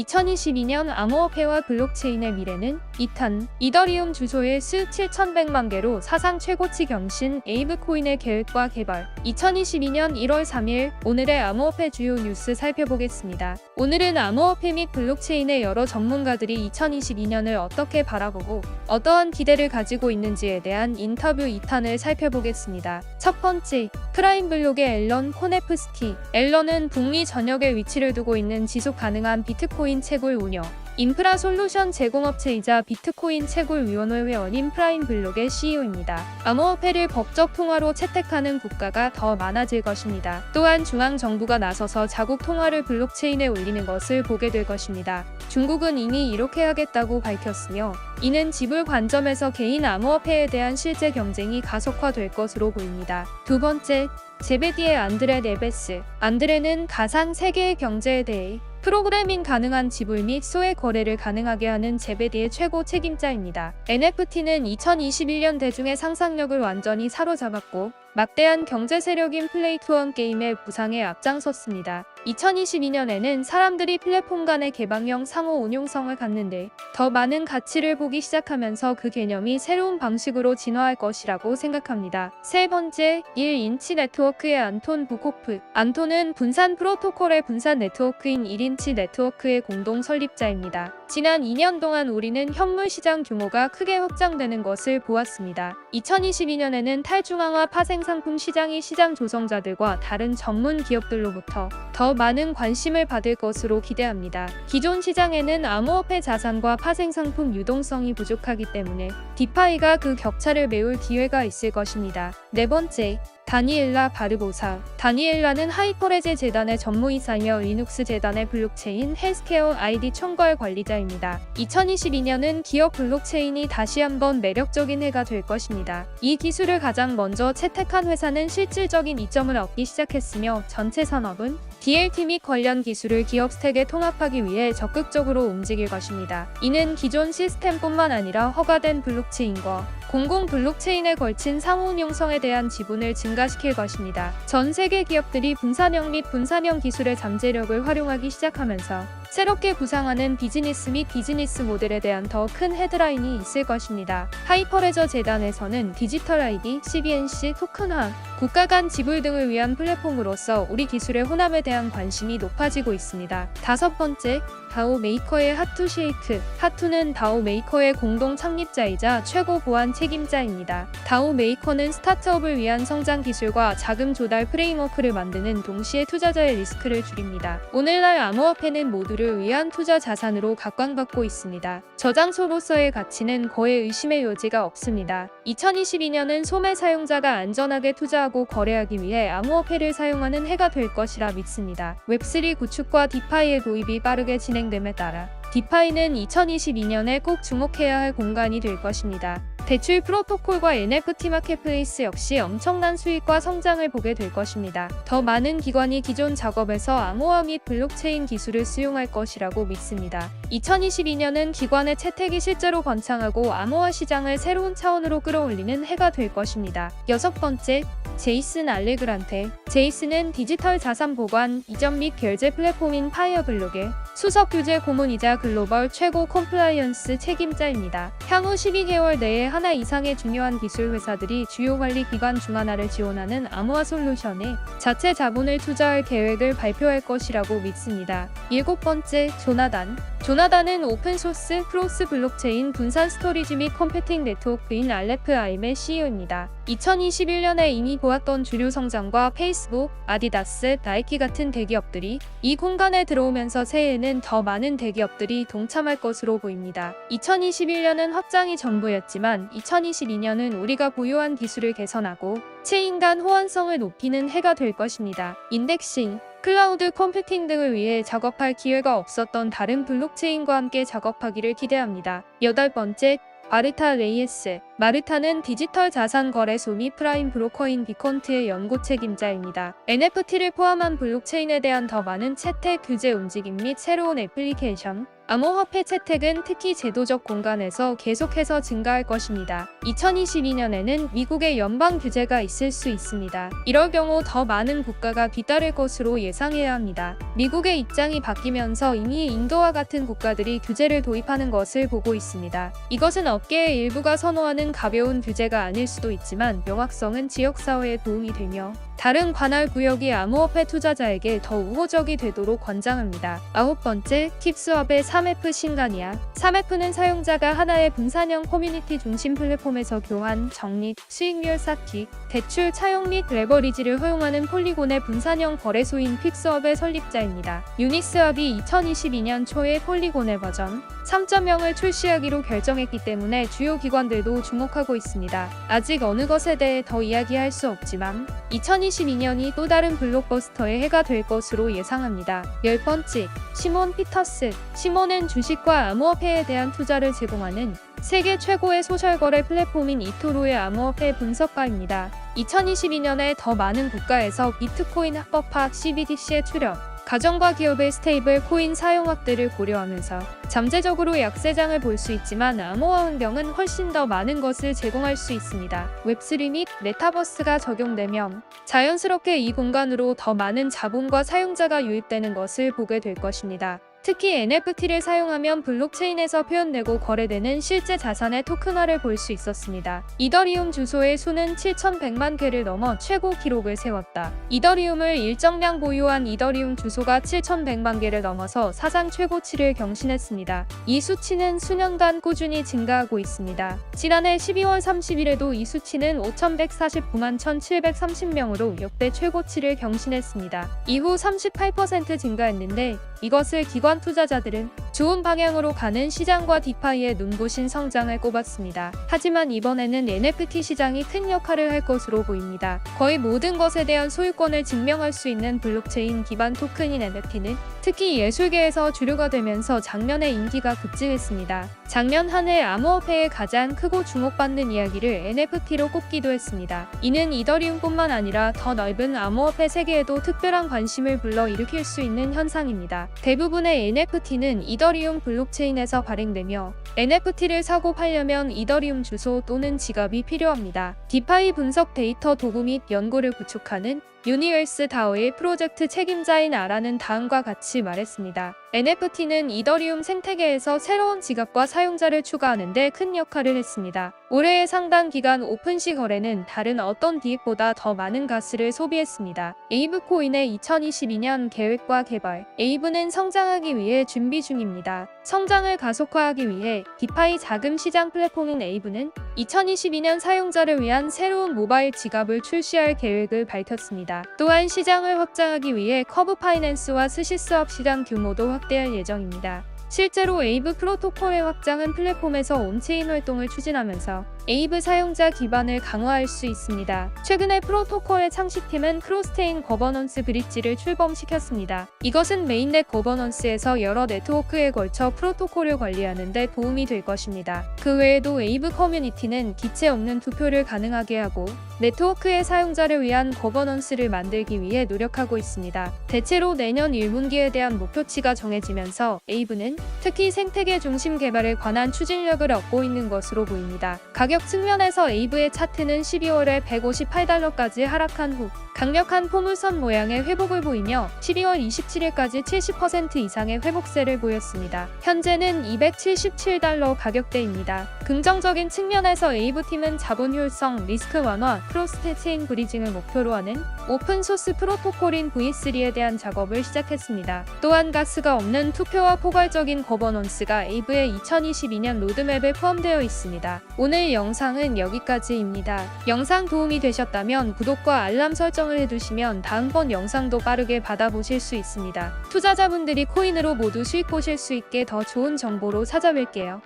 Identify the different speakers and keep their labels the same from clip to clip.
Speaker 1: 2022년 암호화폐와 블록체인의 미래는 이탄, 이더리움 주소의 수 7,100만 개로 사상 최고치 경신 에이브코인의 계획과 개발. 2022년 1월 3일 오늘의 암호화폐 주요 뉴스 살펴보겠습니다. 오늘은 암호화폐 및 블록체인의 여러 전문가들이 2022년을 어떻게 바라보고 어떠한 기대를 가지고 있는지에 대한 인터뷰 2탄을 살펴보겠습니다. 첫 번째, 프라임블록의 앨런 코네프스키. 앨런은 북미 전역에 위치를 두고 있는 지속 가능한 비트코인 채굴 운영, 인프라 솔루션 제공업체이자 비트코인 채굴위원회 회원인 프라임블록의 CEO입니다. 암호화폐를 법적 통화로 채택하는 국가가 더 많아질 것입니다. 또한 중앙정부가 나서서 자국 통화를 블록체인에 올리는 것을 보게 될 것입니다. 중국은 이미 이렇게 하겠다고 밝혔으며 이는 지불 관점에서 개인 암호화폐에 대한 실제 경쟁이 가속화될 것으로 보입니다. 두 번째, 제베디의 안드레 네베스. 안드레는 가상 세계의 경제에 대해 프로그래밍 가능한 지불 및 소액 거래를 가능하게 하는 제베디의 최고 책임자입니다. NFT는 2021년 대중의 상상력을 완전히 사로잡았고 막대한 경제 세력인 플레이2원 게임의 부상에 앞장섰습니다. 2022년에는 사람들이 플랫폼 간의 개방형 상호 운용성을 갖는데 더 많은 가치를 보기 시작하면서 그 개념이 새로운 방식으로 진화할 것이라고 생각합니다. 세 번째, 1인치 네트워크의 안톤 부코프. 안톤은 분산 프로토콜의 분산 네트워크인 1인치 네트워크의 공동 설립자입니다. 지난 2년 동안 우리는 현물 시장 규모가 크게 확장되는 것을 보았습니다. 2022년에는 탈중앙화 파생상품 시장이 시장 조성자들과 다른 전문 기업들로부터 더 많은 관심을 받을 것으로 기대합니다. 기존 시장에는 암호화폐 자산과 파생상품 유동성이 부족하기 때문에 디파이가 그 격차를 메울 기회가 있을 것입니다. 네 번째, 다니엘라 바르보사. 다니엘라는 하이퍼레제 재단의 전무이사이며 리눅스 재단의 블록체인 헬스케어 아이디 총괄 관리자입니다. 2022년은 기업 블록체인이 다시 한번 매력적인 해가 될 것입니다. 이 기술을 가장 먼저 채택한 회사는 실질적인 이점을 얻기 시작했으며 전체 산업은 DLT 및 관련 기술을 기업 스택에 통합하기 위해 적극적으로 움직일 것입니다. 이는 기존 시스템뿐만 아니라 허가된 블록체인과 공공 블록체인에 걸친 상호운용성에 대한 지분을 증가시킬 것입니다. 전 세계 기업들이 분산형 및 분산형 기술의 잠재력을 활용하기 시작하면서 새롭게 구상하는 비즈니스 및 비즈니스 모델에 대한 더 큰 헤드라인이 있을 것입니다. 하이퍼레저 재단에서는 디지털 ID, CBNC, 토큰화, 국가 간 지불 등을 위한 플랫폼으로서 우리 기술의 호남에 대한 관심이 높아지고 있습니다. 다섯 번째, 다오 메이커의 하투 쉐이크. 하투는 다오 메이커의 공동 창립자이자 최고 보안 책임자입니다. 다오 메이커는 스타트업을 위한 성장 기술과 자금 조달 프레임워크를 만드는 동시에 투자자의 리스크를 줄입니다. 오늘날 암호화폐는 모두를 위한 투자 자산으로 각광받고 있습니다. 저장소로서의 가치는 거의 의심의 여지가 없습니다. 2022년은 소매 사용자가 안전하게 투자하고 거래하기 위해 암호화폐를 사용하는 해가 될 것이라 믿습니다. 웹3 구축과 디파이의 도입이 빠르게 진행됨에 따라 디파이는 2022년에 꼭 주목해야 할 공간이 될 것입니다. 대출 프로토콜과 NFT 마켓플레이스 역시 엄청난 수익과 성장을 보게 될 것입니다. 더 많은 기관이 기존 작업에서 암호화 및 블록체인 기술을 수용할 것이라고 믿습니다. 2022년은 기관의 채택이 실제로 번창하고 암호화 시장을 새로운 차원으로 끌어올리는 해가 될 것입니다. 여섯 번째, 제이슨 알레그란테. 제이슨은 디지털 자산 보관, 이전 및 결제 플랫폼인 파이어블록의 수석 규제 고문이자 글로벌 최고 컴플라이언스 책임자입니다. 향후 12개월 내에 하나 이상의 중요한 기술 회사들이 주요 관리 기관 중 하나를 지원하는 암호화 솔루션에 자체 자본을 투자할 계획을 발표할 것이라고 믿습니다. 일곱 번째, 조나단. 조나단은 오픈소스 크로스 블록체인 분산 스토리지 및 컴퓨팅 네트워크인 알레프아임의 CEO입니다. 2021년에 이미 보았던 주류 성장과 페이스북, 아디다스, 나이키 같은 대기업들이 이 공간에 들어오면서 새해에는 더 많은 대기업들이 동참할 것으로 보입니다. 2021년은 확장이 전부였지만 2022년은 우리가 보유한 기술을 개선하고 체인 간 호환성을 높이는 해가 될 것입니다. 인덱싱, 클라우드 컴퓨팅 등을 위해 작업할 기회가 없었던 다른 블록체인과 함께 작업하기를 기대합니다. 여덟 번째, 마르타 레이에스. 마르타는 디지털 자산 거래소 및 프라임 브로커인 비콘트의 연구 책임자입니다. NFT를 포함한 블록체인에 대한 더 많은 채택 규제 움직임 및 새로운 애플리케이션, 암호화폐 채택은 특히 제도적 공간에서 계속해서 증가할 것입니다. 2022년에는 미국의 연방 규제가 있을 수 있습니다. 이럴 경우 더 많은 국가가 뒤따를 것으로 예상해야 합니다. 미국의 입장이 바뀌면서 이미 인도와 같은 국가들이 규제를 도입하는 것을 보고 있습니다. 이것은 업계의 일부가 선호하는 가벼운 규제가 아닐 수도 있지만 명확성은 지역사회에 도움이 되며 다른 관할 구역이 암호화폐 투자자에게 더 우호적이 되도록 권장합니다. 9번째, 킵스왑의 3F 신간이야. 3F는 사용자가 하나의 분산형 커뮤니티 중심 플랫폼에서 교환, 적립, 수익률 쌓기, 대출 차용 및 레버리지를 허용하는 폴리곤의 분산형 거래소인 퀵스왑의 설립자입니다. 유니스왑이 2022년 초에 폴리곤의 버전 3.0을 출시하기로 결정했기 때문에 주요 기관들도 주목하고 있습니다. 아직 어느 것에 대해 더 이야기할 수 없지만 2022년이 또 다른 블록버스터의 해가 될 것으로 예상합니다. 10번째, 시몬 피터스. 시몬은 주식과 암호화폐에 대한 투자를 제공하는 세계 최고의 소셜거래 플랫폼인 이토로의 암호화폐 분석가입니다. 2022년에 더 많은 국가에서 비트코인 합법화 CBDC에 출연, 가정과 기업의 스테이블 코인 사용 확대를 고려하면서 잠재적으로 약세장을 볼 수 있지만 암호화 환경은 훨씬 더 많은 것을 제공할 수 있습니다. 웹3 및 메타버스가 적용되면 자연스럽게 이 공간으로 더 많은 자본과 사용자가 유입되는 것을 보게 될 것입니다. 특히 NFT를 사용하면 블록체인에서 표현되고 거래되는 실제 자산의 토큰화를 볼 수 있었습니다. 이더리움 주소의 수는 7,100만 개를 넘어 최고 기록을 세웠다. 이더리움을 일정량 보유한 이더리움 주소가 7,100만 개를 넘어서 사상 최고치를 경신했습니다. 이 수치는 수년간 꾸준히 증가하고 있습니다. 지난해 12월 30일에도 이 수치는 5,149만 1,730명으로 역대 최고치를 경신했습니다. 이후 38% 증가했는데 이것을 기관 투자자들은 좋은 방향으로 가는 시장과 디파이의 눈부신 성장을 꼽았습니다. 하지만 이번에는 NFT 시장이 큰 역할을 할 것으로 보입니다. 거의 모든 것에 대한 소유권을 증명할 수 있는 블록체인 기반 토큰인 NFT는 특히 예술계에서 주류가 되면서 작년에 인기가 급증했습니다. 작년 한 해 암호화폐의 가장 크고 주목받는 이야기를 NFT로 꼽기도 했습니다. 이는 이더리움뿐만 아니라 더 넓은 암호화폐 세계에도 특별한 관심을 불러일으킬 수 있는 현상입니다. 대부분의 NFT는 이더리움 블록체인에서 발행되며 NFT를 사고 팔려면 이더리움 주소 또는 지갑이 필요합니다. 디파이 분석 데이터 도구 및 연구를 구축하는 유니verse DAO의 프로젝트 책임자인 아라는 다음과 같이 말했습니다. NFT는 이더리움 생태계에서 새로운 지갑과 사용자를 추가하는 데 큰 역할을 했습니다. 올해의 상당 기간 오픈시 거래는 다른 어떤 디앱보다 더 많은 가스를 소비했습니다. 에이브코인의 2022년 계획과 개발. 에이브는 성장하기 위해 준비 중입니다. 성장을 가속화하기 위해 디파이 자금 시장 플랫폼인 에이브는 2022년 사용자를 위한 새로운 모바일 지갑을 출시할 계획을 밝혔습니다. 또한 시장을 확장하기 위해 커브 파이낸스와 스시스업 시장 규모도 확대할 예정입니다. 실제로 에이브 프로토콜의 확장은 플랫폼에서 온체인 활동을 추진하면서 에이브 사용자 기반을 강화할 수 있습니다. 최근에 프로토콜의 창시팀은 크로스체인 거버넌스 브릿지를 출범시켰습니다. 이것은 메인넷 거버넌스에서 여러 네트워크에 걸쳐 프로토콜을 관리하는 데 도움이 될 것입니다. 그 외에도 에이브 커뮤니티는 기체 없는 투표를 가능하게 하고 네트워크의 사용자를 위한 거버넌스를 만들기 위해 노력하고 있습니다. 대체로 내년 1분기에 대한 목표치가 정해지면서 에이브는 특히 생태계 중심 개발에 관한 추진력을 얻고 있는 것으로 보입니다. 가격 측면에서 에이브의 차트는 12월에 158달러까지 하락한 후 강력한 포물선 모양의 회복을 보이며 12월 27일까지 70% 이상의 회복세를 보였습니다. 현재는 277달러 가격대입니다. 긍정적인 측면에서 에이브팀은 자본 효율성, 리스크 완화, 크로스 체인 브리징을 목표로 하는 오픈소스 프로토콜인 V3에 대한 작업을 시작했습니다. 또한 가스가 없는 투표와 포괄적인 거버넌스가 에이브의 2022년 로드맵에 포함되어 있습니다. 오늘 영상은 여기까지입니다. 영상 도움이 되셨다면 구독과 알람 설정을 해두시면 다음번 영상도 빠르게 받아보실 수 있습니다. 투자자분들이 코인으로 모두 수익 보실 수 있게 더 좋은 정보로 찾아뵐게요.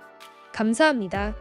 Speaker 1: 감사합니다.